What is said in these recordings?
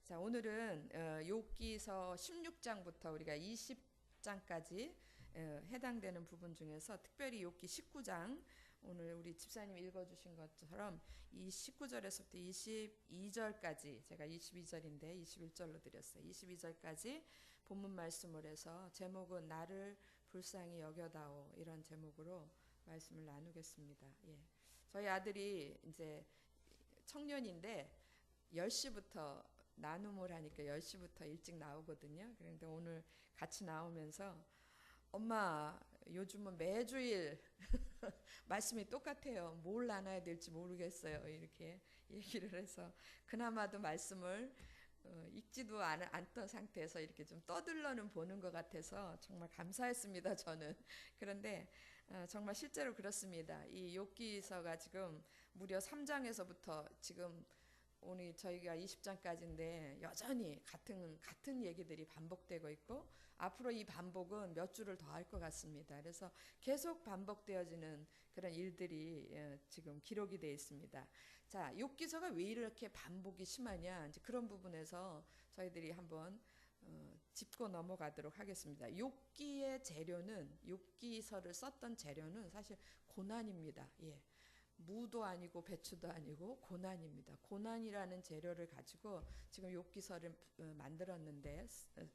자, 오늘은 욥기서 16장부터 우리가 20장까지 해당되는 부분 중에서 특별히 욥기 19장, 오늘 우리 집사님이 읽어주신 것처럼 이 19절에서부터 22절까지, 제가 22절인데 21절로 드렸어요. 22절까지 본문 말씀을 해서 제목은 나를 불쌍히 여겨다오, 이런 제목으로 말씀을 나누겠습니다. 예. 저희 아들이 이제 청년인데 10시부터 나눔을 하니까 10시부터 일찍 나오거든요. 그런데 오늘 같이 나오면서 엄마, 요즘은 매주일 말씀이 똑같아요. 뭘 나눠야 될지 모르겠어요. 이렇게 얘기를 해서 그나마도 말씀을 읽지도 않던 상태에서 이렇게 좀 떠들러는 보는 것 같아서 정말 감사했습니다. 저는. 그런데 정말 실제로 그렇습니다. 이 욥기서가 지금 무려 3장에서부터 지금 오늘 저희가 20장까지인데 여전히 같은 얘기들이 반복되고 있고, 앞으로 이 반복은 몇 주를 더 할 것 같습니다. 그래서 계속 반복되어지는 그런 일들이 지금 기록이 되어 있습니다. 자, 욥기서가 왜 이렇게 반복이 심하냐, 이제 그런 부분에서 저희들이 한번 짚고 넘어가도록 하겠습니다. 욥기의 재료는, 욥기서를 썼던 재료는 사실 고난입니다. 예. 무도 아니고 배추도 아니고 고난입니다. 고난이라는 재료를 가지고 지금 욥기서를 만들었는데,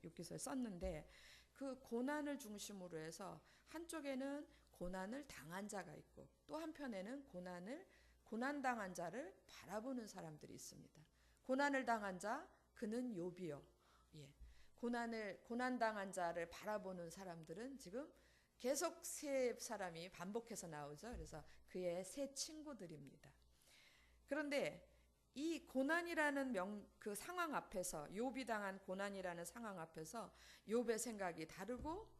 욥기서를 썼는데, 그 고난을 중심으로 해서 한쪽에는 고난을 당한 자가 있고 또 한편에는 고난당한 자를 바라보는 사람들이 있습니다. 고난을 당한 자, 그는 욥이요. 예. 고난당한 자를 바라보는 사람들은 지금 계속 세 사람이 반복해서 나오죠. 그래서 그의 세 친구들입니다. 그런데 이 고난이라는 그 상황 앞에서, 욥이 당한 고난이라는 상황 앞에서 욥의 생각이 다르고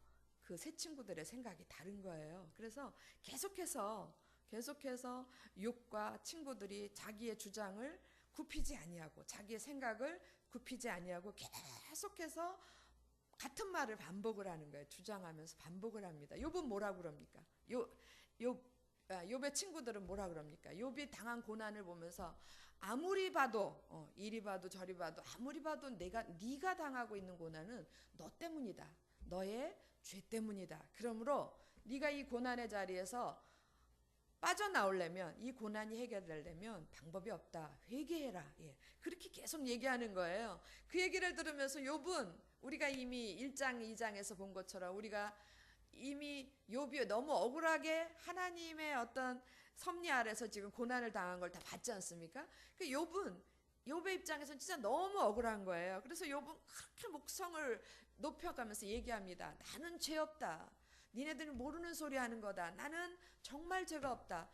그 세 친구들의 생각이 다른 거예요. 그래서 계속해서 욥과 친구들이 자기의 주장을 굽히지 아니하고, 자기의 생각을 굽히지 아니하고 계속해서 같은 말을 반복을 하는 거예요. 주장하면서 반복을 합니다. 욥은 뭐라 그럽니까? 욥의 친구들은 뭐라 그럽니까? 욥이 당한 고난을 보면서 아무리 봐도 이리 봐도 저리 봐도 아무리 봐도 네가 당하고 있는 고난은 너 때문이다. 너의 죄 때문이다. 그러므로 네가 이 고난의 자리에서 빠져나오려면, 이 고난이 해결되려면 방법이 없다. 회개해라. 예. 그렇게 계속 얘기하는 거예요. 그 얘기를 들으면서 욥은, 우리가 이미 1장, 2장에서 본 것처럼 우리가 이미 욥이 너무 억울하게 하나님의 어떤 섭리 아래서 지금 고난을 당한 걸 다 봤지 않습니까? 그 욥의 입장에서는 진짜 너무 억울한 거예요. 그래서 욥은 그렇게 목성을 높여가면서 얘기합니다. 나는 죄 없다. 니네들은 모르는 소리 하는 거다. 나는 정말 죄가 없다.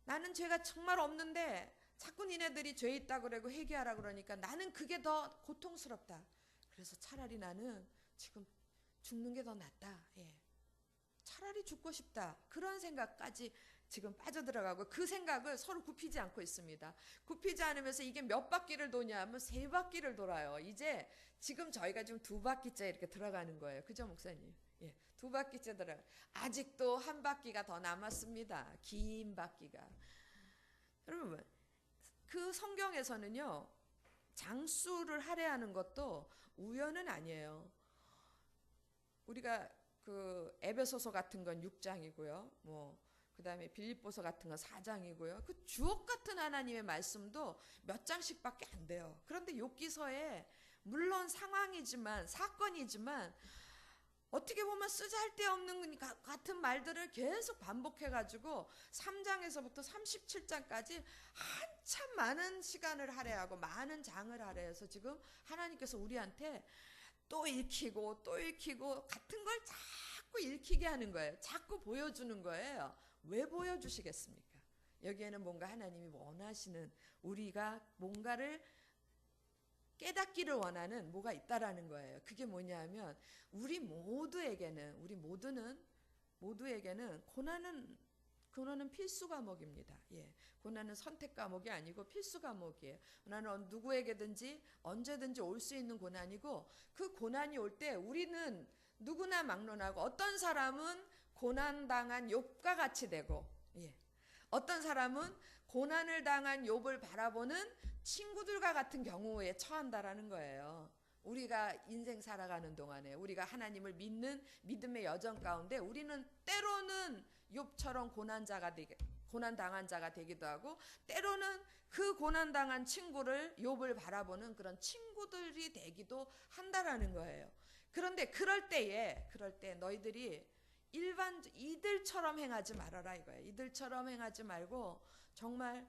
나는 죄가 정말 없는데 자꾸 니네들이 죄 있다고 그러고 회개하라 그러니까 나는 그게 더 고통스럽다. 그래서 차라리 나는 지금 죽는 게 더 낫다. 예. 차라리 죽고 싶다. 그런 생각까지 지금 빠져들어가고, 그 생각을 서로 굽히지 않고 있습니다. 굽히지 않으면서 이게 몇 바퀴를 도냐 하면 3바퀴를 돌아요. 이제 지금 저희가 지금 2바퀴째 이렇게 들어가는 거예요. 그죠, 목사님? 예, 2바퀴째 들어가요. 아직도 한 바퀴가 더 남았습니다. 긴 바퀴가. 여러분, 그 성경에서는요, 장수를 할애하는 것도 우연은 아니에요. 우리가 그 에베소서 같은 건 6장이고요. 그 다음에 빌립보서 같은 건 4장이고요. 그 주옥 같은 하나님의 말씀도 몇 장씩밖에 안 돼요. 그런데 욥기서에 물론 상황이지만, 사건이지만, 어떻게 보면 쓰잘데없는 같은 말들을 계속 반복해가지고 3장에서부터 37장까지 한참 많은 시간을 할애하고 많은 장을 할애해서 지금 하나님께서 우리한테 또 읽히고 또 읽히고 같은 걸 자꾸 읽히게 하는 거예요. 자꾸 보여주는 거예요. 왜 보여주시겠습니까? 여기에는 뭔가 하나님이 원하시는, 우리가 뭔가를 깨닫기를 원하는 뭐가 있다라는 거예요. 그게 뭐냐면 우리 모두에게는 고난은 필수 과목입니다. 예. 고난은 선택 과목이 아니고 필수 과목이에요. 고난은 누구에게든지 언제든지 올 수 있는 고난이고, 그 고난이 올 때 우리는 누구나 막론하고, 어떤 사람은 고난당한 욥과 같이 되고, 예. 어떤 사람은 고난을 당한 욥을 바라보는 친구들과 같은 경우에 처한다라는 거예요. 우리가 인생 살아가는 동안에 우리가 하나님을 믿는 믿음의 여정 가운데 우리는 때로는 욥처럼 고난 당한 자가 되기도 하고, 때로는 그 고난 당한 친구를, 욥을 바라보는 그런 친구들이 되기도 한다라는 거예요. 그런데 그럴 때 너희들이 이들처럼 행하지 말아라 이거예요. 이들처럼 행하지 말고 정말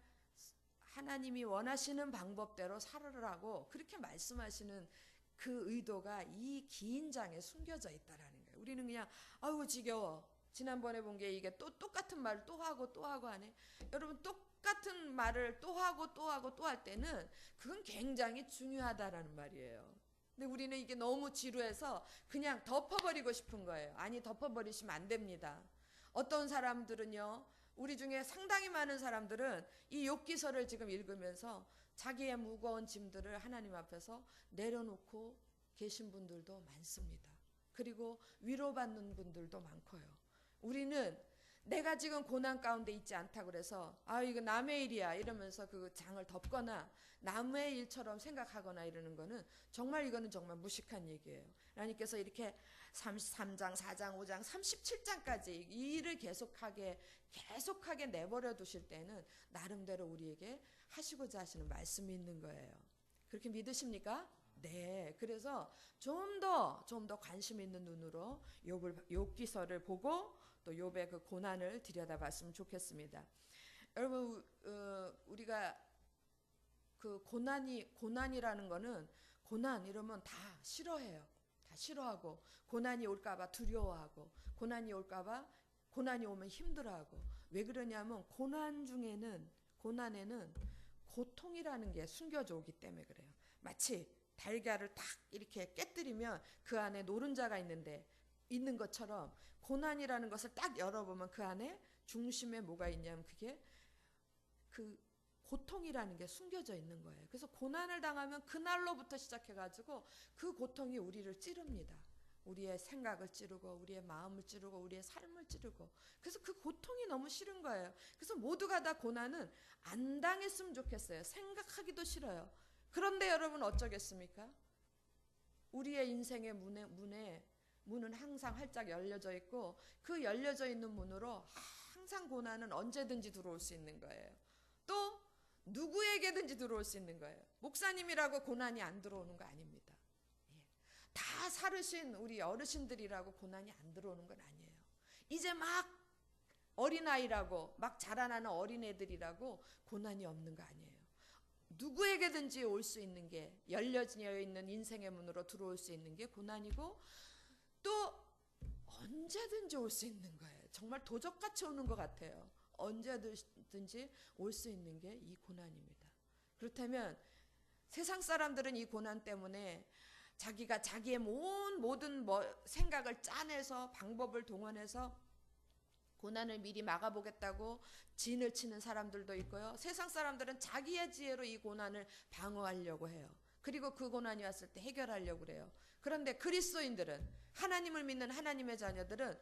하나님이 원하시는 방법대로 살으라고 그렇게 말씀하시는 그 의도가 이 긴 장에 숨겨져 있다라는 거예요. 우리는 그냥 아우 지겨워. 지난번에 본 게 이게 또 똑같은 말을 또 하고 하네. 여러분, 똑같은 말을 또 하고 또 할 때는 그건 굉장히 중요하다라는 말이에요. 근데 우리는 이게 너무 지루해서 그냥 덮어버리고 싶은 거예요. 아니, 덮어버리시면 안 됩니다. 어떤 사람들은요, 우리 중에 상당히 많은 사람들은 이 욥기서를 지금 읽으면서 자기의 무거운 짐들을 하나님 앞에서 내려놓고 계신 분들도 많습니다. 그리고 위로받는 분들도 많고요. 우리는 내가 지금 고난 가운데 있지 않다고 그래서 이거 남의 일이야 이러면서 그 장을 덮거나 남의 일처럼 생각하거나 이러는 거는 이거는 정말 무식한 얘기예요. 하나님께서 이렇게 33장, 4장, 5장, 37장까지 이 일을 계속하게 내버려 두실 때는 나름대로 우리에게 하시고자 하시는 말씀이 있는 거예요. 그렇게 믿으십니까? 네. 그래서 좀 더 관심 있는 눈으로 욥기서를 보고 또 욥의 그 고난을 들여다봤으면 좋겠습니다. 여러분, 우리가 그 고난이라는 거는, 고난 이러면 다 싫어해요. 다 싫어하고, 고난이 올까봐 두려워하고, 고난이 오면 힘들어하고. 왜 그러냐면 고난에는 고통이라는 게 숨겨져 오기 때문에 그래요. 마치 달걀을 탁 이렇게 깨뜨리면 그 안에 노른자가 있는 것처럼, 고난이라는 것을 딱 열어보면 그 안에 중심에 뭐가 있냐면 그게 그 고통이라는 게 숨겨져 있는 거예요. 그래서 고난을 당하면 그날로부터 시작해가지고 그 고통이 우리를 찌릅니다. 우리의 생각을 찌르고, 우리의 마음을 찌르고, 우리의 삶을 찌르고. 그래서 그 고통이 너무 싫은 거예요. 그래서 모두가 다 고난은 안 당했으면 좋겠어요. 생각하기도 싫어요. 그런데 여러분 어쩌겠습니까? 우리의 인생의 문은 항상 활짝 열려져 있고, 그 열려져 있는 문으로 항상 고난은 언제든지 들어올 수 있는 거예요. 또 누구에게든지 들어올 수 있는 거예요. 목사님이라고 고난이 안 들어오는 거 아닙니다. 다 살으신 우리 어르신들이라고 고난이 안 들어오는 건 아니에요. 이제 막 어린아이라고 막 자라나는 어린애들이라고 고난이 없는 거 아니에요. 누구에게든지 올 수 있는 게, 열려져 있는 인생의 문으로 들어올 수 있는 게 고난이고, 또 언제든지 올 수 있는 거예요. 정말 도적같이 오는 것 같아요. 언제든지 올 수 있는 게 이 고난입니다. 그렇다면 세상 사람들은 이 고난 때문에 자기가 자기의 모든 생각을 짜내서 방법을 동원해서 고난을 미리 막아보겠다고 진을 치는 사람들도 있고요. 세상 사람들은 자기의 지혜로 이 고난을 방어하려고 해요. 그리고 그 고난이 왔을 때 해결하려고 그래요. 그런데 그리스도인들은, 하나님을 믿는 하나님의 자녀들은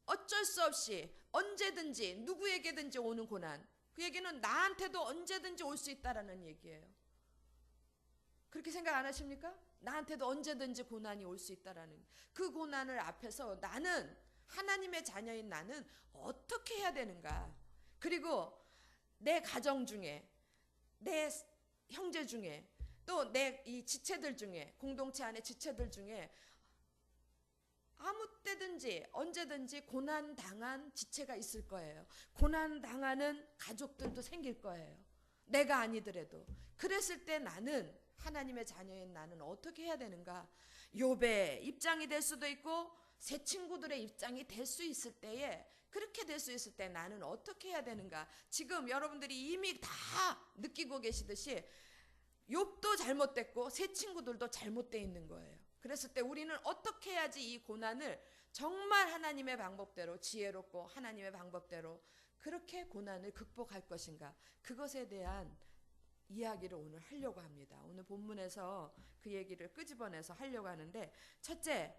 어쩔 수 없이 언제든지 누구에게든지 오는 고난, 그 얘기는 나한테도 언제든지 올 수 있다라는 얘기예요. 그렇게 생각 안 하십니까? 나한테도 언제든지 고난이 올 수 있다라는, 그 고난을 앞에서 나는, 하나님의 자녀인 나는 어떻게 해야 되는가? 그리고 내 가정 중에, 내 형제 중에, 또 내 이 지체들 중에, 공동체 안의 지체들 중에 아무 때든지 언제든지 고난 당한 지체가 있을 거예요. 고난 당하는 가족들도 생길 거예요. 내가 아니더라도. 그랬을 때 나는, 하나님의 자녀인 나는 어떻게 해야 되는가? 욥의 입장이 될 수도 있고 새 친구들의 입장이 될 수 있을 때에, 그렇게 될 수 있을 때 나는 어떻게 해야 되는가? 지금 여러분들이 이미 다 느끼고 계시듯이 욥도 잘못됐고 새 친구들도 잘못되어 있는 거예요. 그랬을 때 우리는 어떻게 해야지 이 고난을 정말 하나님의 방법대로, 지혜롭고 하나님의 방법대로 그렇게 고난을 극복할 것인가? 그것에 대한 이야기를 오늘 하려고 합니다. 오늘 본문에서 그 얘기를 끄집어내서 하려고 하는데, 첫째,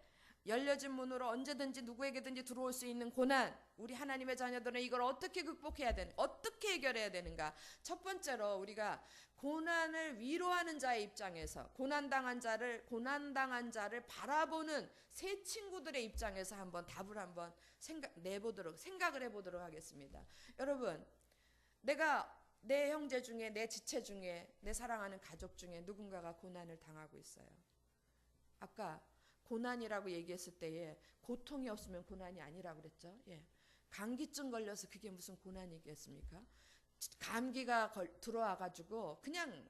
열려진 문으로 언제든지 누구에게든지 들어올 수 있는 고난, 우리 하나님의 자녀들은 이걸 어떻게 극복해야 되는, 어떻게 해결해야 되는가? 첫 번째로 우리가 고난을 위로하는 자의 입장에서 고난당한 자를 바라보는 새 친구들의 입장에서 한번 답을 한번 생각을 해보도록 하겠습니다. 여러분, 내가 내 형제 중에, 내 지체 중에, 내 사랑하는 가족 중에 누군가가 고난을 당하고 있어요. 아까 고난이라고 얘기했을 때에 고통이 없으면 고난이 아니라고 그랬죠. 예. 감기증 걸려서 그게 무슨 고난이겠습니까? 감기가 들어와가지고 그냥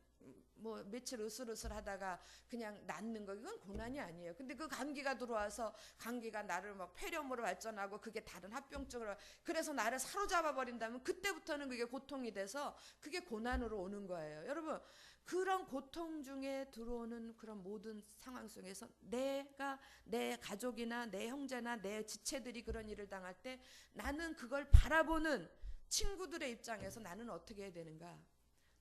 뭐 며칠 으슬으슬 하다가 그냥 낫는 거, 이건 고난이 아니에요. 근데 그 감기가 들어와서 감기가 나를 막 폐렴으로 발전하고 그게 다른 합병증으로, 그래서 나를 사로잡아 버린다면 그때부터는 그게 고통이 돼서 그게 고난으로 오는 거예요. 여러분, 그런 고통 중에 들어오는 그런 모든 상황 속에서 내가, 내 가족이나 내 형제나 내 지체들이 그런 일을 당할 때 나는 그걸 바라보는 친구들의 입장에서 나는 어떻게 해야 되는가?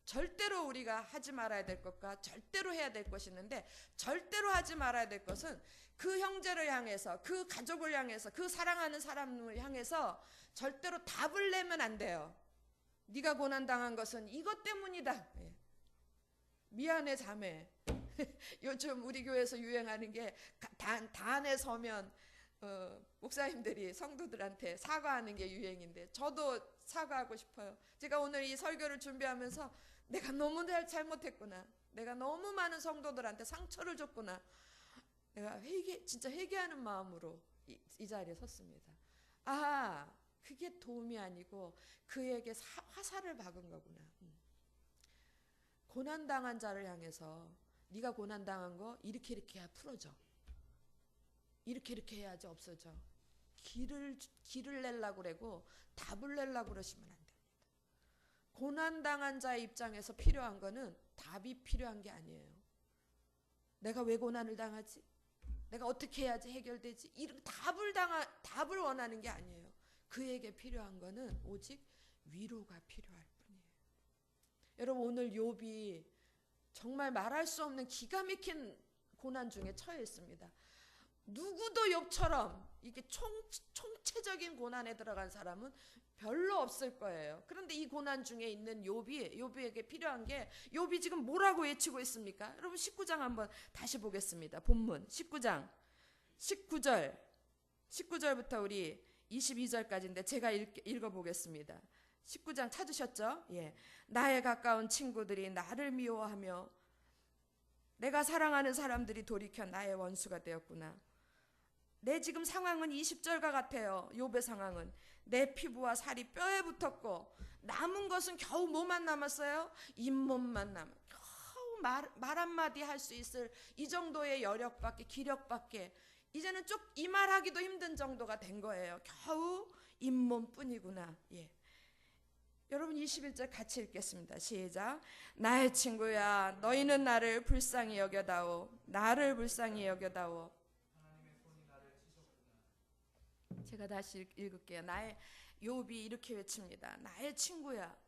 절대로 우리가 하지 말아야 될 것과 절대로 해야 될 것이 있는데, 절대로 하지 말아야 될 것은 그 형제를 향해서, 그 가족을 향해서, 그 사랑하는 사람을 향해서 절대로 답을 내면 안 돼요. 네가 고난당한 것은 이것 때문이다. 미안해 자매. 요즘 우리 교회에서 유행하는 게 단에 서면 목사님들이 성도들한테 사과하는 게 유행인데, 저도 사과하고 싶어요. 제가 오늘 이 설교를 준비하면서 내가 너무 잘못했구나, 내가 너무 많은 성도들한테 상처를 줬구나, 내가 진짜 회개하는 마음으로 이 자리에 섰습니다. 아, 그게 도움이 아니고 그에게 화살을 박은 거구나. 고난당한 자를 향해서 네가 고난당한 거 이렇게 해야 풀어져, 이렇게 해야지 없어져, 길을 내려고 그러고 답을 내려고 그러시면 안 됩니다. 고난당한 자의 입장에서 필요한 거는 답이 필요한 게 아니에요. 내가 왜 고난을 당하지? 내가 어떻게 해야지 해결되지? 이런 답을 원하는 게 아니에요. 그에게 필요한 거는 오직 위로가 필요할 뿐이에요. 여러분, 오늘 욥이 정말 말할 수 없는 기가 막힌 고난 중에 처해 있습니다. 누구도 욥처럼 이게 총체적인 고난에 들어간 사람은 별로 없을 거예요. 그런데 이 고난 중에 있는 욥에게 필요한 게, 욥이 지금 뭐라고 외치고 있습니까? 여러분, 19장 한번 다시 보겠습니다. 본문 19장 19절부터 우리 22절까지인데 제가 읽어보겠습니다. 19장 찾으셨죠? 예. 나의 가까운 친구들이 나를 미워하며 내가 사랑하는 사람들이 돌이켜 나의 원수가 되었구나. 내 지금 상황은 20절과 같아요. 욥의 상황은 내 피부와 살이 뼈에 붙었고 남은 것은 겨우 뭐만 남았어요? 잇몸만 겨우 말 한마디 할 수 있을 이 정도의 여력밖에, 기력밖에, 이제는 이 말하기도 힘든 정도가 된 거예요. 겨우 잇몸뿐이구나. 예. 여러분, 21절 같이 읽겠습니다. 시작. 나의 친구야, 너희는 나를 불쌍히 여겨다오. 나를 불쌍히 여겨다오. 제가 다시 읽을게요. 욥이 이렇게 외칩니다. 나의 친구야,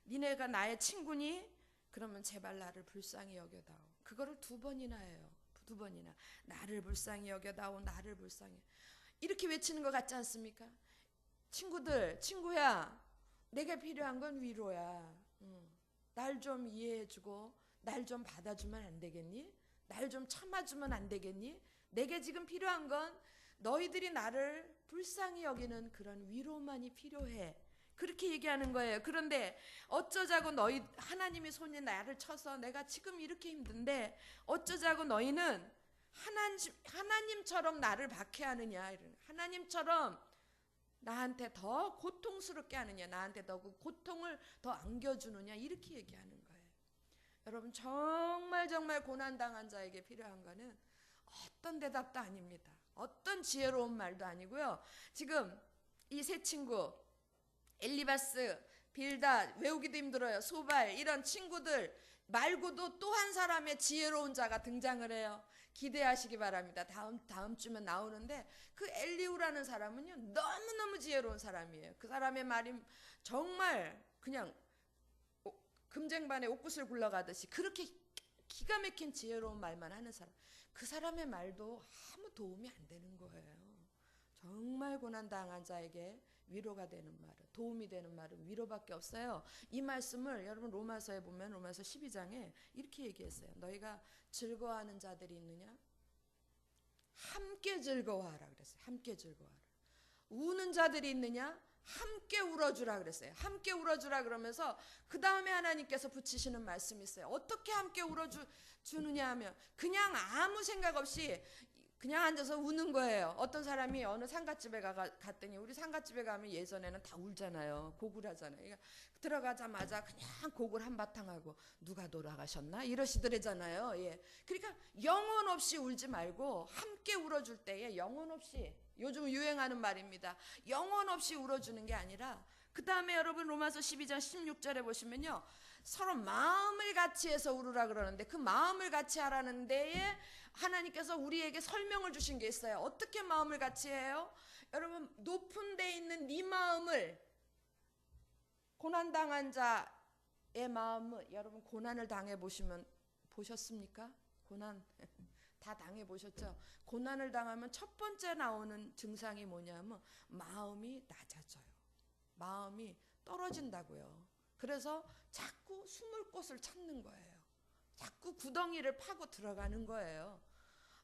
니네가 나의 친구니? 그러면 제발 나를 불쌍히 여겨다오. 그거를 2번이나 해요. 2번이나. 나를 불쌍히 여겨다오. 나를 불쌍히. 이렇게 외치는 것 같지 않습니까? 친구야, 내게 필요한 건 위로야. 날 좀 이해해주고 날 좀 받아주면 안 되겠니? 날 좀 참아주면 안 되겠니? 내게 지금 필요한 건 너희들이 나를 불쌍히 여기는 그런 위로만이 필요해. 그렇게 얘기하는 거예요. 그런데 어쩌자고 하나님의 손이 나를 쳐서 내가 지금 이렇게 힘든데 어쩌자고 너희는 하나님처럼 나를 박해하느냐, 하나님처럼 나한테 더 고통스럽게 하느냐, 나한테 더 그 고통을 더 안겨주느냐, 이렇게 얘기하는 거예요. 여러분, 정말 고난당한 자에게 필요한 거는 어떤 대답도 아닙니다. 어떤 지혜로운 말도 아니고요. 지금 이 세 친구, 엘리바스, 빌닷, 외우기도 힘들어요. 소발, 이런 친구들 말고도 또 한 사람의 지혜로운 자가 등장을 해요. 기대하시기 바랍니다. 다음 주면 나오는데, 그 엘리후라는 사람은요, 너무너무 지혜로운 사람이에요. 그 사람의 말이 정말 그냥 금쟁반에 옥구슬 굴러가듯이 그렇게 기가 막힌 지혜로운 말만 하는 사람, 그 사람의 말도 아무 도움이 안 되는 거예요. 정말 고난당한 자에게 위로가 되는 말은, 도움이 되는 말은 위로밖에 없어요. 이 말씀을 여러분 로마서에 보면 로마서 12장에 이렇게 얘기했어요. 너희가 즐거워하는 자들이 있느냐? 함께 즐거워하라 그랬어요. 함께 즐거워하라. 우는 자들이 있느냐? 함께 울어주라 그랬어요. 함께 울어주라 그러면서 그 다음에 하나님께서 붙이시는 말씀이 있어요. 어떻게 함께 울어주느냐 하면 그냥 아무 생각 없이 그냥 앉아서 우는 거예요. 어떤 사람이 어느 상가집에 갔더니, 우리 상가집에 가면 예전에는 다 울잖아요. 곡을 하잖아요. 그러니까 들어가자마자 그냥 곡을 한바탕 하고 누가 돌아가셨나 이러시더래잖아요. 예. 그러니까 영혼 없이 울지 말고 함께 울어줄 때에 영혼 없이, 요즘 유행하는 말입니다. 영혼 없이 울어주는 게 아니라, 그 다음에 여러분 로마서 12장 16절에 보시면요, 서로 마음을 같이 해서 울으라 그러는데, 그 마음을 같이 하라는 데에 하나님께서 우리에게 설명을 주신 게 있어요. 어떻게 마음을 같이 해요? 여러분, 높은 데 있는 네 마음을, 고난당한 자의 마음은, 여러분 고난을 당해보시면 보셨습니까? 고난 다 당해보셨죠? 고난을 당하면 첫 번째 나오는 증상이 뭐냐면 마음이 낮아져요. 마음이 떨어진다고요. 그래서 자꾸 숨을 곳을 찾는 거예요. 자꾸 구덩이를 파고 들어가는 거예요.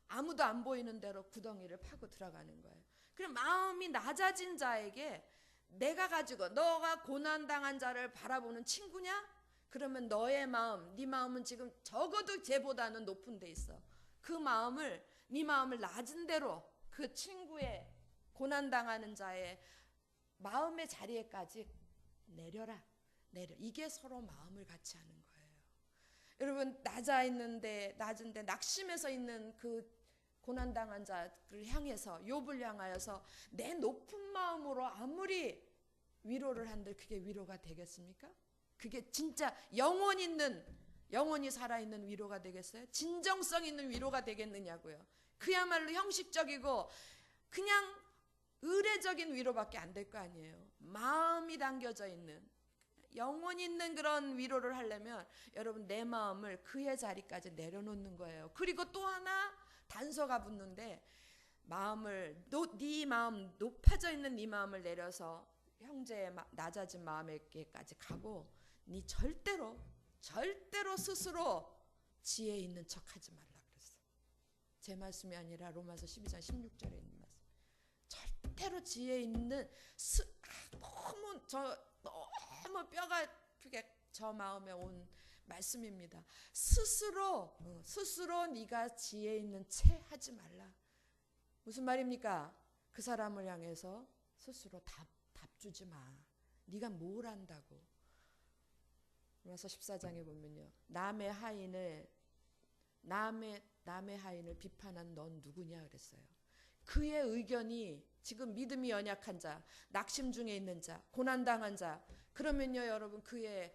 아무도 안 보이는 대로 구덩이를 파고 들어가는 거예요. 그럼 마음이 낮아진 자에게 내가 가지고, 너가 고난당한 자를 바라보는 친구냐? 그러면 너의 마음, 네 마음은 지금 적어도 쟤보다는 높은 데 있어. 그 마음을, 네 마음을 낮은 대로 그 친구의, 고난당하는 자의 마음의 자리에까지 내려라. 이게 서로 마음을 같이 하는 거예요. 여러분, 낮은데 낙심해서 있는 그 고난당한 자를 향해서, 욥을 향하여서 내 높은 마음으로 아무리 위로를 한들 그게 위로가 되겠습니까? 그게 진짜 영혼이 살아있는 위로가 되겠어요? 진정성 있는 위로가 되겠느냐고요. 그야말로 형식적이고 그냥 의례적인 위로밖에 안 될 거 아니에요. 마음이 담겨져 있는, 영혼 있는 그런 위로를 하려면 여러분, 내 마음을 그의 자리까지 내려놓는 거예요. 그리고 또 하나 단서가 붙는데, 네 마음, 높아져 있는 네 마음을 내려서 형제의 낮아진 마음에게까지 가고, 네 절대로 스스로 지혜 있는 척하지 말라 그랬어요. 제 말씀이 아니라 로마서 12장 16절에 있는 말씀. 절대로 지혜 있는, 너무 뼈가 아프게 저 마음에 온 말씀입니다. 스스로 네가 지혜 있는 채 하지 말라. 무슨 말입니까? 그 사람을 향해서 스스로 답 주지 마. 네가 뭘 안다고. 로마서 14장에 보면요, 남의 하인을 비판한 넌 누구냐 그랬어요. 그의 의견이, 지금 믿음이 연약한 자, 낙심 중에 있는 자, 고난당한 자, 그러면요 여러분, 그의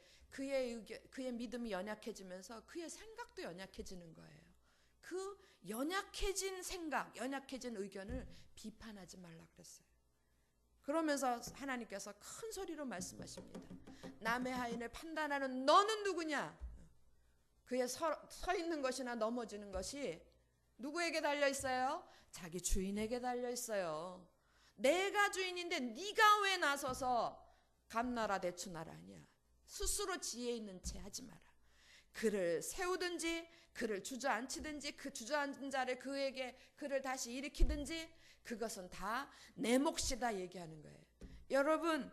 믿음이 연약해지면서 그의 생각도 연약해지는 거예요. 그 연약해진 생각, 연약해진 의견을 비판하지 말라 그랬어요. 그러면서 하나님께서 큰 소리로 말씀하십니다. 남의 하인을 판단하는 너는 누구냐? 그의 서 있는 것이나 넘어지는 것이 누구에게 달려 있어요? 자기 주인에게 달려 있어요. 내가 주인인데 네가 왜 나서서 감나라 대추나라 하냐? 스스로 지혜 있는 채 하지 마라. 그를 세우든지 그를 주저앉히든지, 그 주저앉은 자를 그를 다시 일으키든지, 그것은 다 내 몫이다 얘기하는 거예요. 여러분,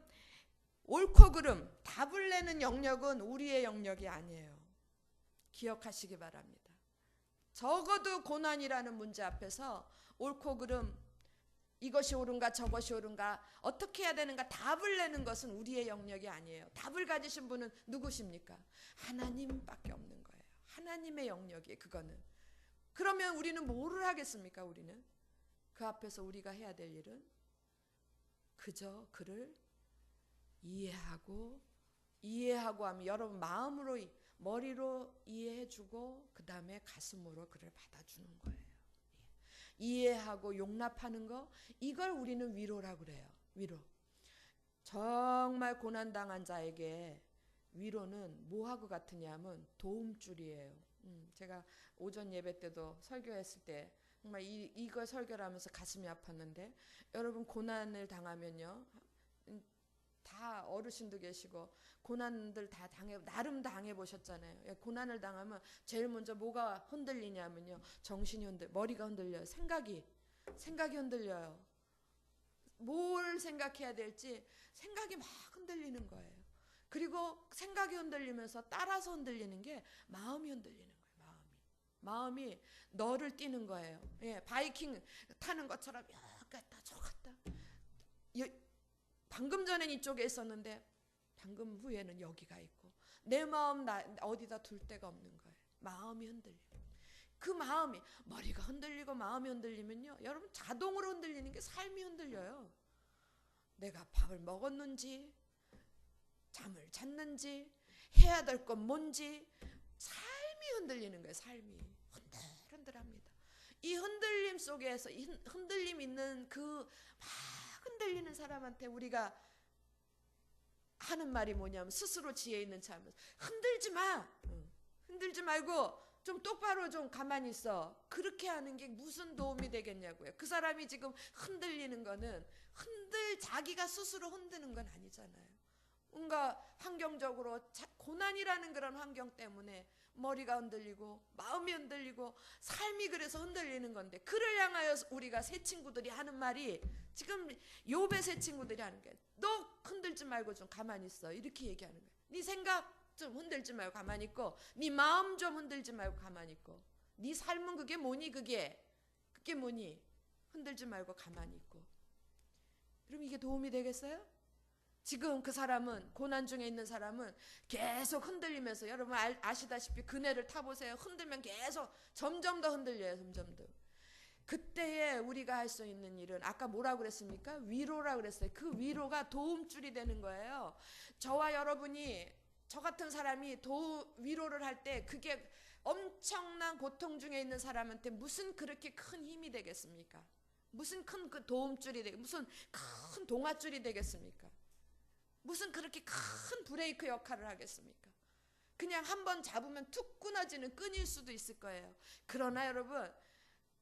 옳고 그름, 답을 내는 영역은 우리의 영역이 아니에요. 기억하시기 바랍니다. 적어도 고난이라는 문제 앞에서 옳고 그름, 이것이 옳은가 저것이 옳은가, 어떻게 해야 되는가 답을 내는 것은 우리의 영역이 아니에요. 답을 가지신 분은 누구십니까? 하나님밖에 없는 거예요. 하나님의 영역이에요. 그거는. 그러면 우리는 뭐를 하겠습니까? 우리는 그 앞에서 우리가 해야 될 일은 그저 그를 이해하고 하면, 여러분 마음으로, 머리로 이해해주고 그 다음에 가슴으로 그를 받아주는 거예요. 이해하고 용납하는 거, 이걸 우리는 위로라고 그래요. 위로. 정말 고난당한 자에게 위로는 뭐하고 같으냐 하면 도움줄이에요. 제가 오전 예배 때도 설교했을 때 정말 이거 설교를 하면서 가슴이 아팠는데, 여러분 고난을 당하면요, 다 어르신도 계시고 고난들 다 나름 당해보셨잖아요. 고난을 당하면 제일 먼저 뭐가 흔들리냐면요, 머리가 흔들려요. 생각이 흔들려요. 뭘 생각해야 될지 생각이 막 흔들리는 거예요. 그리고 생각이 흔들리면서 따라서 흔들리는 게 마음이 흔들리는 거예요. 마음이 너를 띄는 거예요. 예, 바이킹 타는 것처럼 여기 갔다 저기 갔다. 방금 전엔 이쪽에 있었는데 방금 후에는 여기가 있고, 내 마음 어디다 둘 데가 없는 거예요. 마음이 흔들리고, 그 마음이, 머리가 흔들리고 마음이 흔들리면요, 여러분 자동으로 흔들리는 게 삶이 흔들려요. 내가 밥을 먹었는지, 잠을 잤는지, 해야 될 건 뭔지, 삶이 흔들리는 거예요. 삶이 흔들흔들합니다. 이 흔들림 속에서, 이 흔들림 있는 그 막 흔들리는 사람한테 우리가 하는 말이 뭐냐면, 스스로 지혜 있는 척하면서 흔들지 마, 흔들지 말고 좀 똑바로 좀 가만히 있어. 그렇게 하는 게 무슨 도움이 되겠냐고요. 그 사람이 지금 흔들리는 거는 자기가 스스로 흔드는 건 아니잖아요. 뭔가 환경적으로 고난이라는 그런 환경 때문에 머리가 흔들리고 마음이 흔들리고 삶이 그래서 흔들리는 건데, 그를 향하여 우리가 새 친구들이 하는 말이, 지금 욥의 새 친구들이 하는 게, 너 흔들지 말고 좀 가만히 있어, 이렇게 얘기하는 거예요. 네 생각 좀 흔들지 말고 가만히 있고, 네 마음 좀 흔들지 말고 가만히 있고, 네 삶은 그게 뭐니, 그게 뭐니, 흔들지 말고 가만히 있고. 그럼 이게 도움이 되겠어요? 지금 그 사람은, 고난 중에 있는 사람은 계속 흔들리면서, 여러분 아시다시피 그네를 타보세요. 흔들면 계속 점점 더 흔들려요. 점점 더. 그때에 우리가 할 수 있는 일은 아까 뭐라고 그랬습니까? 위로라고 그랬어요. 그 위로가 도움줄이 되는 거예요. 저와 여러분이, 저 같은 사람이 위로를 할 때 그게 엄청난 고통 중에 있는 사람한테 무슨 그렇게 큰 힘이 되겠습니까? 무슨 큰 그 도움줄이 무슨 큰 동아줄이 되겠습니까? 무슨 그렇게 큰 브레이크 역할을 하겠습니까? 그냥 한번 잡으면 툭 끊어지는 끈일 수도 있을 거예요. 그러나 여러분,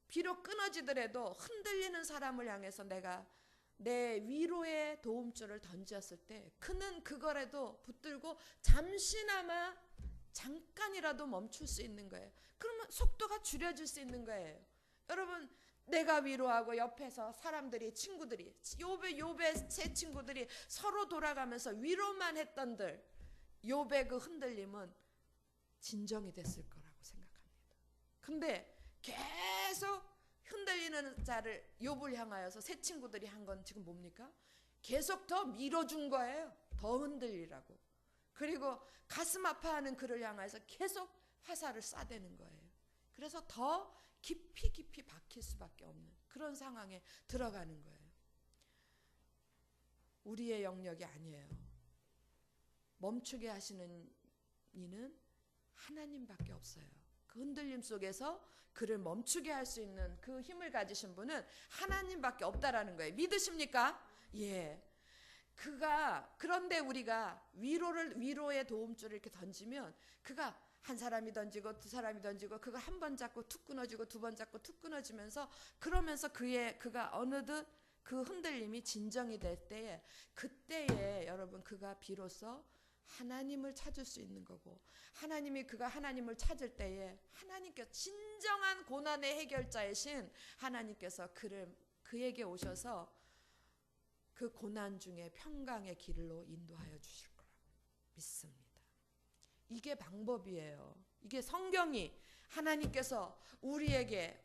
비록 끊어지더라도 흔들리는 사람을 향해서 내가 내 위로의 도움줄을 던졌을 때, 그는 그거라도 붙들고 잠시나마, 잠깐이라도 멈출 수 있는 거예요. 그러면 속도가 줄여질 수 있는 거예요. 여러분, 내가 위로하고 옆에서 사람들이, 친구들이, 욥의 세 친구들이 서로 돌아가면서 위로만 했던들, 욥의 그 흔들림은 진정이 됐을 거라고 생각합니다. 근데 계속 흔들리는 자를, 욥을 향하여서 세 친구들이 한 건 지금 뭡니까? 계속 더 밀어준 거예요. 더 흔들리라고. 그리고 가슴 아파하는 그를 향해서 계속 화살을 쏴대는 거예요. 그래서 더 깊이 박힐 수밖에 없는 그런 상황에 들어가는 거예요. 우리의 영역이 아니에요. 멈추게 하시는 이는 하나님밖에 없어요. 그 흔들림 속에서 그를 멈추게 할 수 있는 그 힘을 가지신 분은 하나님밖에 없다라는 거예요. 믿으십니까? 예. 그런데 우리가 위로의 도움줄을 이렇게 던지면, 그가 한 사람이 던지고 두 사람이 던지고, 그가 한 번 잡고 툭 끊어지고 두 번 잡고 툭 끊어지면서, 그러면서 그가 어느덧 그 흔들림이 진정이 될 때에, 그때에 여러분, 그가 비로소 하나님을 찾을 수 있는 거고, 그가 하나님을 찾을 때에 하나님께서, 진정한 고난의 해결자이신 하나님께서 그에게 오셔서 그 고난 중에 평강의 길로 인도하여 주실 거라고 믿습니다. 이게 방법이에요. 이게 성경이, 하나님께서 우리에게,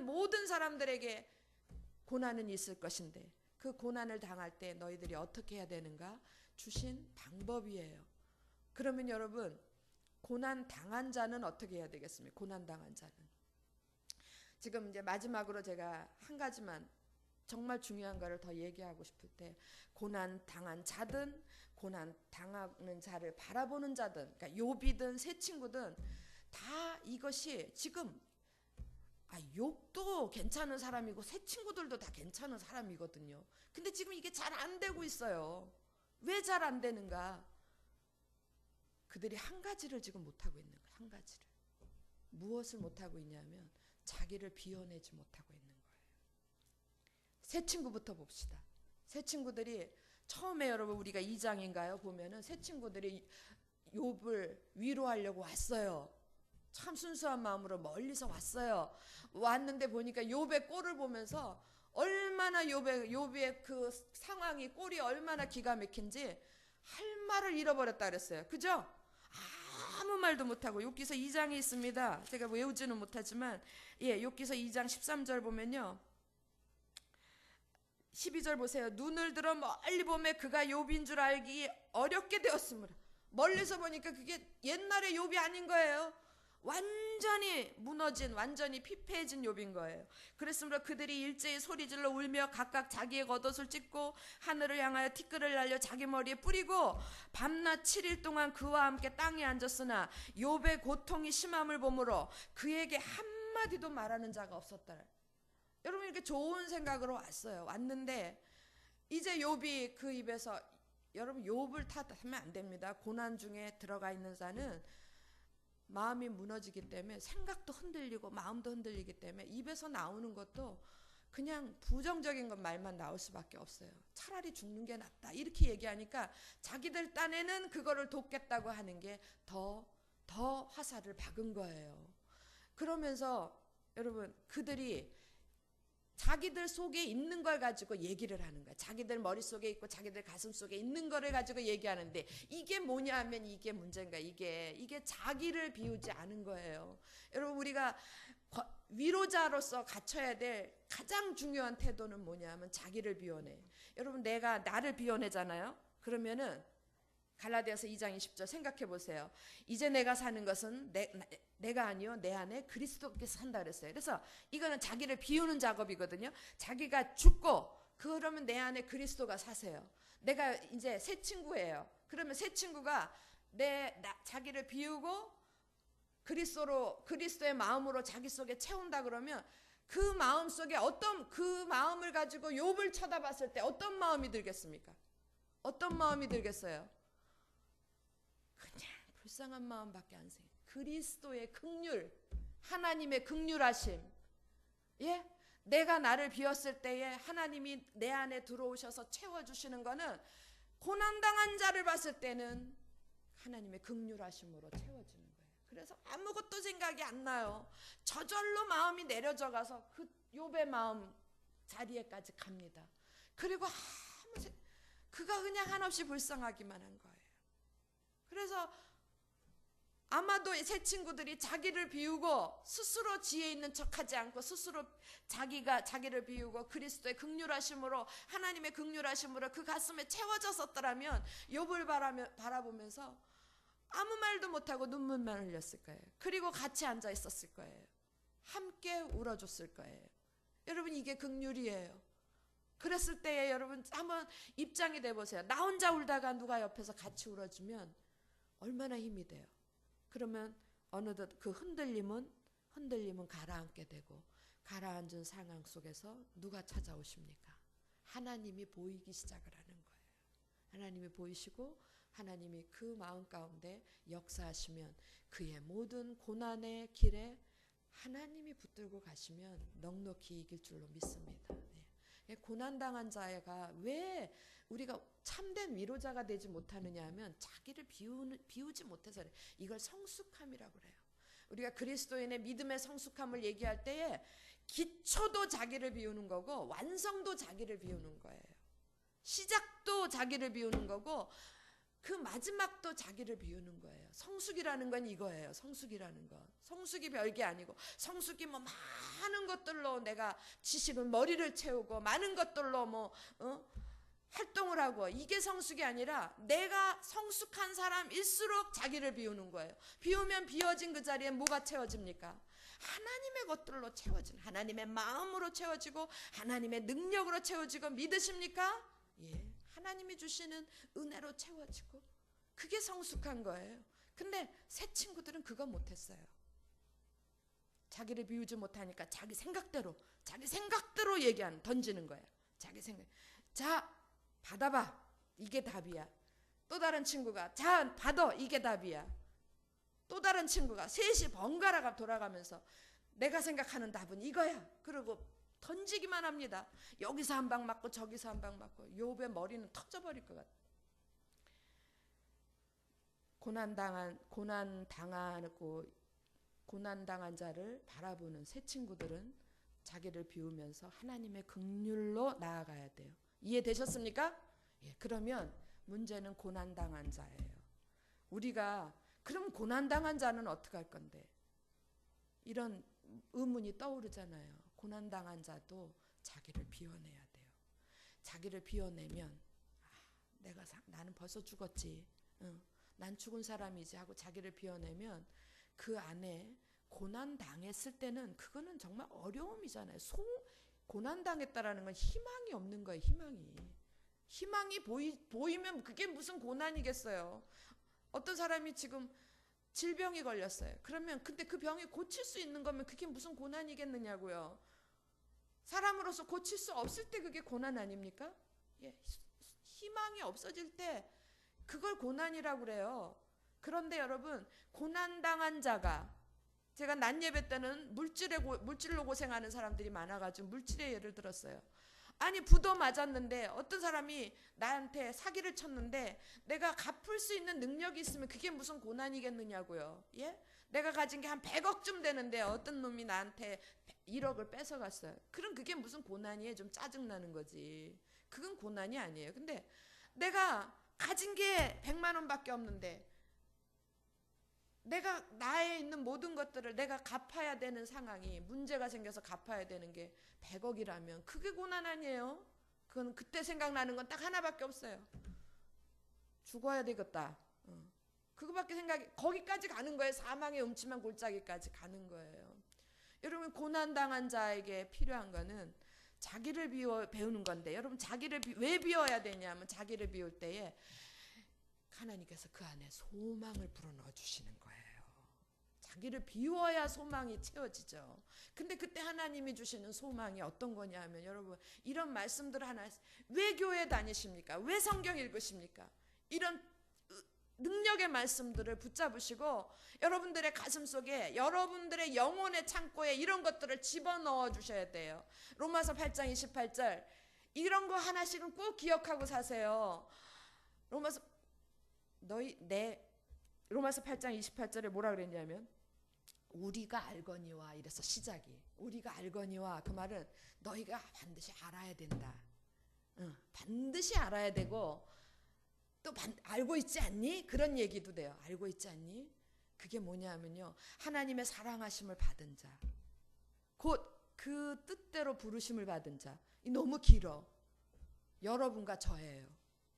모든 사람들에게 고난은 있을 것인데 그 고난을 당할 때 너희들이 어떻게 해야 되는가 주신 방법이에요. 그러면 여러분, 고난 당한 자는 어떻게 해야 되겠습니까? 고난 당한 자는. 지금 이제 마지막으로 제가 한 가지만, 정말 중요한 거를 더 얘기하고 싶을 때, 고난 당한 자든 고난 당하는 자를 바라보는 자든, 그러니까 욥이든 새 친구든 다 이것이 지금, 욥도 괜찮은 사람이고 새 친구들도 다 괜찮은 사람이거든요. 근데 지금 이게 잘 안 되고 있어요. 왜 잘 안 되는가? 그들이 한 가지를 지금 못하고 있는 거예요. 한 가지를. 무엇을 못하고 있냐면 자기를 비워내지 못하고 있는 거예요. 새 친구부터 봅시다. 새 친구들이 처음에 여러분 우리가 2장인가요? 보면은 새 친구들이 욥을 위로하려고 왔어요. 참 순수한 마음으로 멀리서 왔어요. 왔는데 보니까 욥의 꼴을 보면서 얼마나 욥의 그 상황이 꼴이 얼마나 기가 막힌지 할 말을 잃어버렸다 그랬어요. 그죠? 아무 말도 못하고 욥기서 2장이 있습니다. 제가 외우지는 못하지만 욥기서 2장 13절 보면요. 12절 보세요. 눈을 들어 멀리 보매 그가 욥인 줄 알기 어렵게 되었으므로. 멀리서 보니까 그게 옛날의 욥이 아닌 거예요. 완전히 무너진, 완전히 피폐해진 욥인 거예요. 그랬으므로 그들이 일제히 소리질러 울며 각각 자기의 겉옷을 찢고 하늘을 향하여 티끌을 날려 자기 머리에 뿌리고 밤낮 7일 동안 그와 함께 땅에 앉았으나 욥의 고통이 심함을 보므로 그에게 한마디도 말하는 자가 없었다. 여러분 이렇게 좋은 생각으로 왔어요. 왔는데 이제 욥이 그 입에서, 여러분 욥을 탓하면 안 됩니다. 고난 중에 들어가 있는 자는 마음이 무너지기 때문에 생각도 흔들리고 마음도 흔들리기 때문에 입에서 나오는 것도 그냥 부정적인 것 말만 나올 수밖에 없어요. 차라리 죽는 게 낫다 이렇게 얘기하니까 자기들 딴에는 그거를 돕겠다고 하는 게 더 화살을 박은 거예요. 그러면서 여러분 그들이 자기들 속에 있는 걸 가지고 얘기를 하는 거야. 자기들 머릿속에 있고 자기들 가슴 속에 있는 거를 가지고 얘기하는데 이게 뭐냐 하면 이게 문제인가. 이게 자기를 비우지 않은 거예요. 여러분 우리가 위로자로서 갖춰야 될 가장 중요한 태도는 뭐냐 하면 자기를 비워내. 여러분 내가 나를 비워내잖아요. 그러면은 갈라디아서 2장 20절 생각해 보세요. 이제 내가 사는 것은 내가 아니요 내 안에 그리스도께서 산다 그랬어요. 그래서 이거는 자기를 비우는 작업이거든요. 자기가 죽고 그러면 내 안에 그리스도가 사세요. 내가 이제 새 친구예요. 그러면 새 친구가 자기를 비우고 그리스도의 마음으로 자기 속에 채운다 그러면 그 마음 속에 그 마음을 가지고 욥을 쳐다봤을 때 어떤 마음이 들겠습니까? 어떤 마음이 들겠어요? 그냥 불쌍한 마음밖에 안 생겨. 그리스도의 긍휼, 하나님의 긍휼하심. 예? 내가 나를 비웠을 때에 하나님이 내 안에 들어오셔서 채워주시는 거는 고난당한 자를 봤을 때는 하나님의 긍휼하심으로 채워지는 거예요. 그래서 아무것도 생각이 안 나요. 저절로 마음이 내려져 가서 그 욥의 마음 자리에까지 갑니다. 그리고 그가 그냥 한없이 불쌍하기만 한 거예요. 그래서 아마도 새 친구들이 자기를 비우고 스스로 지혜 있는 척하지 않고 스스로 자기를 비우고 그리스도의 긍휼하심으로 하나님의 긍휼하심으로 그 가슴에 채워졌었더라면 욥을 바라보면서 아무 말도 못하고 눈물만 흘렸을 거예요. 그리고 같이 앉아 있었을 거예요. 함께 울어줬을 거예요. 여러분 이게 긍휼이에요. 그랬을 때에 여러분 한번 입장이 돼보세요. 나 혼자 울다가 누가 옆에서 같이 울어주면 얼마나 힘이 돼요. 그러면 어느덧 그 흔들림은 가라앉게 되고 가라앉은 상황 속에서 누가 찾아오십니까? 하나님이 보이기 시작을 하는 거예요. 하나님이 보이시고 하나님이 그 마음 가운데 역사하시면 그의 모든 고난의 길에 하나님이 붙들고 가시면 넉넉히 이길 줄로 믿습니다. 네. 고난당한 자가 왜 우리가 참된 위로자가 되지 못하느냐 하면 자기를 비우지 못해서 그래요. 이걸 성숙함이라고 그래요. 우리가 그리스도인의 믿음의 성숙함을 얘기할 때에 기초도 자기를 비우는 거고 완성도 자기를 비우는 거예요. 시작도 자기를 비우는 거고 그 마지막도 자기를 비우는 거예요. 성숙이라는 건 이거예요. 성숙이라는 건. 성숙이 별게 아니고 성숙이 뭐 많은 것들로 내가 지식은 머리를 채우고 많은 것들로 활동을 하고 이게 성숙이 아니라 내가 성숙한 사람일수록 자기를 비우는 거예요. 비우면 비워진 그 자리에 뭐가 채워집니까? 하나님의 것들로 채워지는, 하나님의 마음으로 채워지고 하나님의 능력으로 채워지고 믿으십니까? 예, 하나님이 주시는 은혜로 채워지고 그게 성숙한 거예요. 근데 새 친구들은 그거 못했어요. 자기를 비우지 못하니까 자기 생각대로 던지는 거예요. 자기 생각. 자, 받아봐. 이게 답이야. 또 다른 친구가 자 받아 이게 답이야. 또 다른 친구가 셋이 번갈아가 돌아가면서 내가 생각하는 답은 이거야. 그리고 던지기만 합니다. 여기서 한 방 맞고 저기서 한 방 맞고 욥의 머리는 터져버릴 것 같아. 고난당한 자를 바라보는 새 친구들은 자기를 비우면서 하나님의 긍휼로 나아가야 돼요. 이해되셨습니까? 예, 그러면 문제는 고난당한 자예요. 우리가 그럼 고난당한 자는 어떻게 할 건데? 이런 의문이 떠오르잖아요. 고난당한 자도 자기를 비워내야 돼요. 자기를 비워내면 나는 벌써 죽었지. 난 죽은 사람이지 하고 자기를 비워내면 그 안에 고난당했을 때는 그거는 정말 어려움이잖아요. 고난당했다라는 건 희망이 없는 거예요. 희망이 보이면 그게 무슨 고난이겠어요. 어떤 사람이 지금 질병이 걸렸어요. 그러면 근데 그 병이 고칠 수 있는 거면 그게 무슨 고난이겠느냐고요. 사람으로서 고칠 수 없을 때 그게 고난 아닙니까? 예, 희망이 없어질 때 그걸 고난이라고 그래요. 그런데 여러분, 고난당한 자가, 제가 낮 예배 때는 물질로 고생하는 사람들이 많아가지고 물질의 예를 들었어요. 아니 부도 맞았는데 어떤 사람이 나한테 사기를 쳤는데 내가 갚을 수 있는 능력이 있으면 그게 무슨 고난이겠느냐고요. 예? 내가 가진 게 한 100억쯤 되는데 어떤 놈이 나한테 1억을 뺏어갔어요. 그럼 그게 무슨 고난이에요? 좀 짜증나는 거지. 그건 고난이 아니에요. 근데 내가 가진 게 100만 원밖에 없는데 내가 나에 있는 모든 것들을 내가 갚아야 되는 상황이 문제가 생겨서 갚아야 되는 게 100억이라면 그게 고난 아니에요? 그건 그때 생각나는 건 딱 하나밖에 없어요. 죽어야 되겠다. 그거밖에 거기까지 가는 거예요. 사망의 음침한 골짜기까지 가는 거예요. 여러분 고난당한 자에게 필요한 거는 자기를 배우는 건데 여러분 자기를 왜 비워야 되냐면 자기를 비울 때에 하나님께서 그 안에 소망을 불어넣어 주시는 거예요. 자기를 비워야 소망이 채워지죠. 근데 그때 하나님이 주시는 소망이 어떤 거냐 하면 여러분 이런 말씀들 하나 왜 교회 다니십니까? 왜 성경 읽으십니까? 이런 능력의 말씀들을 붙잡으시고 여러분들의 가슴 속에 여러분들의 영혼의 창고에 이런 것들을 집어넣어 주셔야 돼요. 로마서 8장 28절 이런 거 하나씩은 꼭 기억하고 사세요. 로마서 8장 28절에 뭐라 그랬냐면 우리가 알거니와 이래서 시작이 우리가 알거니와 그 말은 너희가 반드시 알아야 된다. 반드시 알아야 되고 또 알고 있지 않니? 그런 얘기도 돼요. 알고 있지 않니? 그게 뭐냐면요. 하나님의 사랑하심을 받은 자 곧 그 뜻대로 부르심을 받은 자 너무 길어. 여러분과 저예요.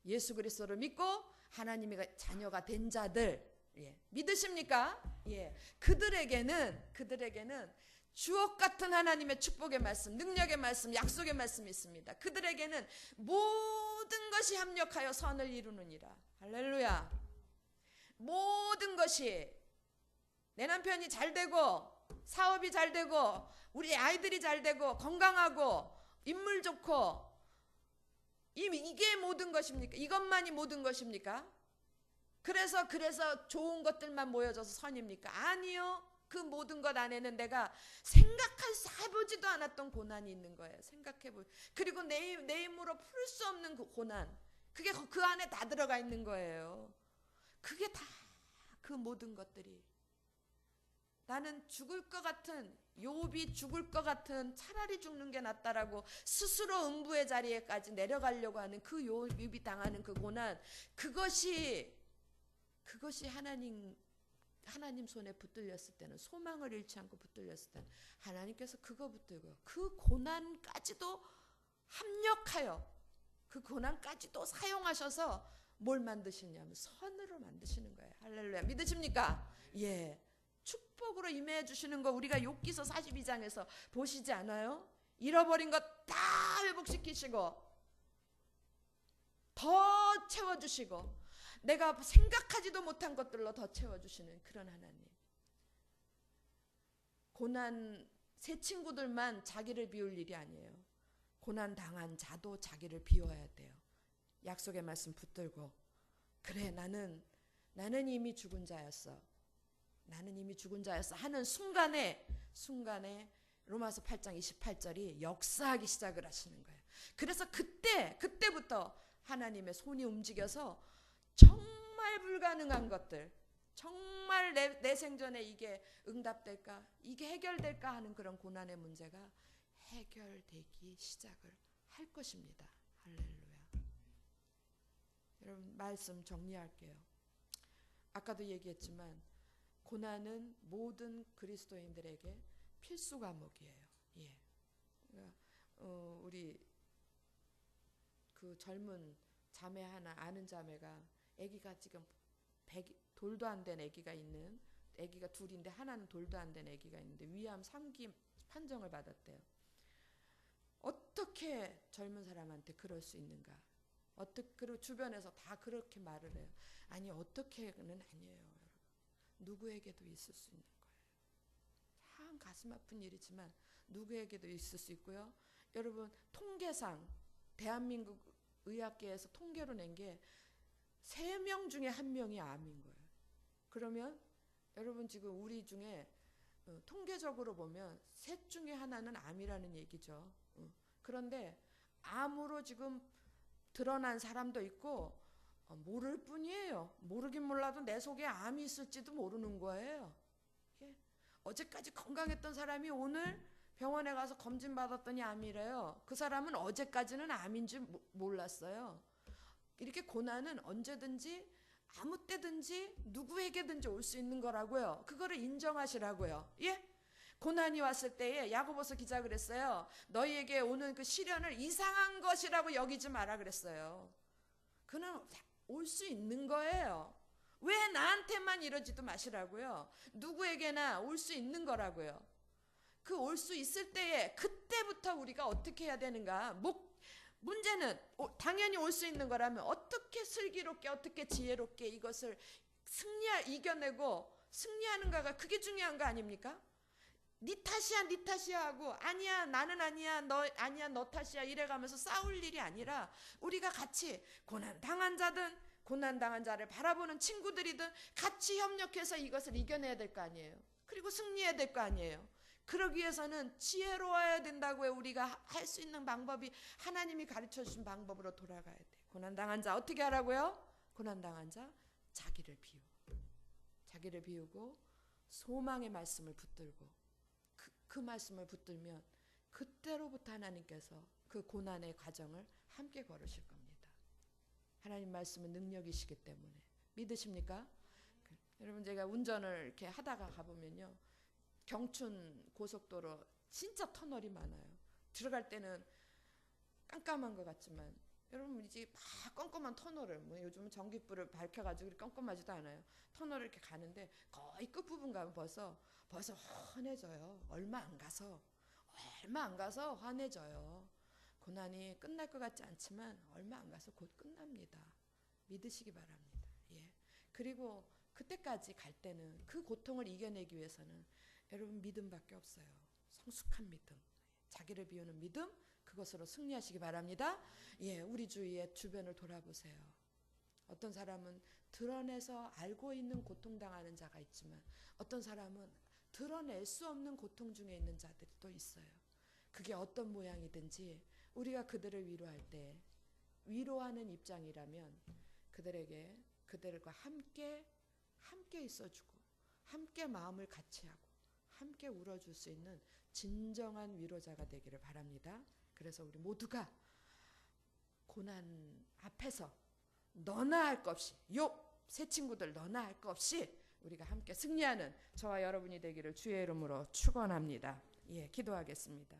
예수 그리스도를 믿고 하나님의 자녀가 된 자들 예. 믿으십니까? 예. 그들에게는 주옥 같은 하나님의 축복의 말씀, 능력의 말씀, 약속의 말씀이 있습니다. 그들에게는 모든 것이 합력하여 선을 이루느니라. 할렐루야. 모든 것이 내 남편이 잘 되고 사업이 잘 되고 우리 아이들이 잘 되고 건강하고 인물 좋고 이게 모든 것입니까? 이것만이 모든 것입니까? 그래서 좋은 것들만 모여져서 선입니까? 아니요. 그 모든 것 안에는 내가 해보지도 않았던 고난이 있는 거예요. 그리고 내 힘으로 풀 수 없는 그 고난 그게 그 안에 다 들어가 있는 거예요. 그게 다 그 모든 것들이 나는 죽을 것 같은 욥이 죽을 것 같은 차라리 죽는 게 낫다라고 스스로 음부의 자리에까지 내려가려고 하는 그 욥이 당하는 그 고난 그것이 하나님 손에 붙들렸을 때는 소망을 잃지 않고 붙들렸을 때는 하나님께서 그거 붙들고 그 고난까지도 합력하여 그 고난까지도 사용하셔서 뭘 만드시냐면 선으로 만드시는 거예요. 할렐루야. 믿으십니까? 예. 축복으로 임해 주시는 거 우리가 욥기서 42장에서 보시지 않아요? 잃어버린 것 다 회복시키시고 더 채워주시고 내가 생각하지도 못한 것들로 더 채워주시는 그런 하나님. 고난 새 친구들만 자기를 비울 일이 아니에요. 고난 당한 자도 자기를 비워야 돼요. 약속의 말씀 붙들고 그래, 나는 이미 죽은 자였어. 나는 이미 죽은 자였어 하는 순간에 로마서 8장 28절이 역사하기 시작을 하시는 거예요. 그래서 그때부터 하나님의 손이 움직여서 정말 불가능한 것들, 정말 내 생전에 이게 응답될까, 이게 해결될까 하는 그런 고난의 문제가 해결되기 시작을 할 것입니다. 할렐루야. 여러분, 말씀 정리할게요. 아까도 얘기했지만 고난은 모든 그리스도인들에게 필수 과목이에요. 예. 그러니까 우리 그 젊은 자매 하나, 아는 자매가 아기가 지금 돌도 안 된 아기가 둘인데 하나는 돌도 안 된 아기가 있는데 위암 3기 판정을 받았대요. 어떻게 젊은 사람한테 그럴 수 있는가? 그리고 주변에서 다 그렇게 말을 해요. 아니, 어떻게는 아니에요, 여러분. 누구에게도 있을 수 있는 거예요. 참 가슴 아픈 일이지만 누구에게도 있을 수 있고요. 여러분, 통계상 대한민국 의학계에서 통계로 낸 게 3명 중에 1명이 암인 거예요. 그러면 여러분, 지금 우리 중에 통계적으로 보면 셋 중에 하나는 암이라는 얘기죠. 그런데 암으로 지금 드러난 사람도 있고 모를 뿐이에요. 모르긴 몰라도 내 속에 암이 있을지도 모르는 거예요. 예? 어제까지 건강했던 사람이 오늘 병원에 가서 검진 받았더니 암이래요. 그 사람은 어제까지는 암인 줄 몰랐어요. 이렇게 고난은 언제든지 아무 때든지 누구에게든지 올 수 있는 거라고요. 그거를 인정하시라고요. 예? 고난이 왔을 때에 야고보서 기자 그랬어요. 너희에게 오는 그 시련을 이상한 것이라고 여기지 마라 그랬어요. 그는 올 수 있는 거예요. 왜 나한테만 이러지도 마시라고요. 누구에게나 올 수 있는 거라고요. 그 올 수 있을 때에 그때부터 우리가 어떻게 해야 되는가. 문제는 당연히 올 수 있는 거라면 어떻게 슬기롭게, 어떻게 지혜롭게 이것을 이겨내고 승리하는가가 그게 중요한 거 아닙니까? 네 탓이야 하고 아니야 나는 아니야 너 탓이야 이래가면서 싸울 일이 아니라 우리가 같이 고난당한 자든 고난당한 자를 바라보는 친구들이든 같이 협력해서 이것을 이겨내야 될 거 아니에요. 그리고 승리해야 될 거 아니에요. 그러기 위해서는 지혜로워야 된다고요. 우리가 할 수 있는 방법이 하나님이 가르쳐 주신 방법으로 돌아가야 돼. 고난당한 자 어떻게 하라고요? 고난당한 자 자기를 비우고 소망의 말씀을 붙들고 그 말씀을 붙들면 그때로부터 하나님께서 그 고난의 과정을 함께 걸으실 겁니다. 하나님 말씀은 능력이시기 때문에 믿으십니까? 여러분, 제가 운전을 이렇게 하다가 가보면요, 경춘 고속도로 진짜 터널이 많아요. 들어갈 때는 깜깜한 것 같지만 여러분, 이제 막 껌껌한 터널을 요즘은 전기불을 밝혀가지고 껌껌하지도 않아요. 터널을 이렇게 가는데 거의 끝부분 가면 벌써 환해져요. 얼마 안 가서 환해져요. 고난이 끝날 것 같지 않지만 얼마 안 가서 곧 끝납니다. 믿으시기 바랍니다. 예. 그리고 그때까지 갈 때는 그 고통을 이겨내기 위해서는 여러분 믿음밖에 없어요. 성숙한 믿음, 자기를 비우는 믿음, 그것으로 승리하시기 바랍니다. 예, 우리 주변을 돌아보세요. 어떤 사람은 드러내서 알고 있는 고통당하는 자가 있지만 어떤 사람은 드러낼 수 없는 고통 중에 있는 자들도 있어요. 그게 어떤 모양이든지 우리가 그들을 위로할 때 위로하는 입장이라면 그들과 함께 있어주고 함께 마음을 같이 하고 함께 울어줄 수 있는 진정한 위로자가 되기를 바랍니다. 그래서 우리 모두가 고난 앞에서 너나 할 것 없이 새 친구들 너나 할 것 없이 우리가 함께 승리하는 저와 여러분이 되기를 주의 이름으로 축원합니다. 예, 기도하겠습니다.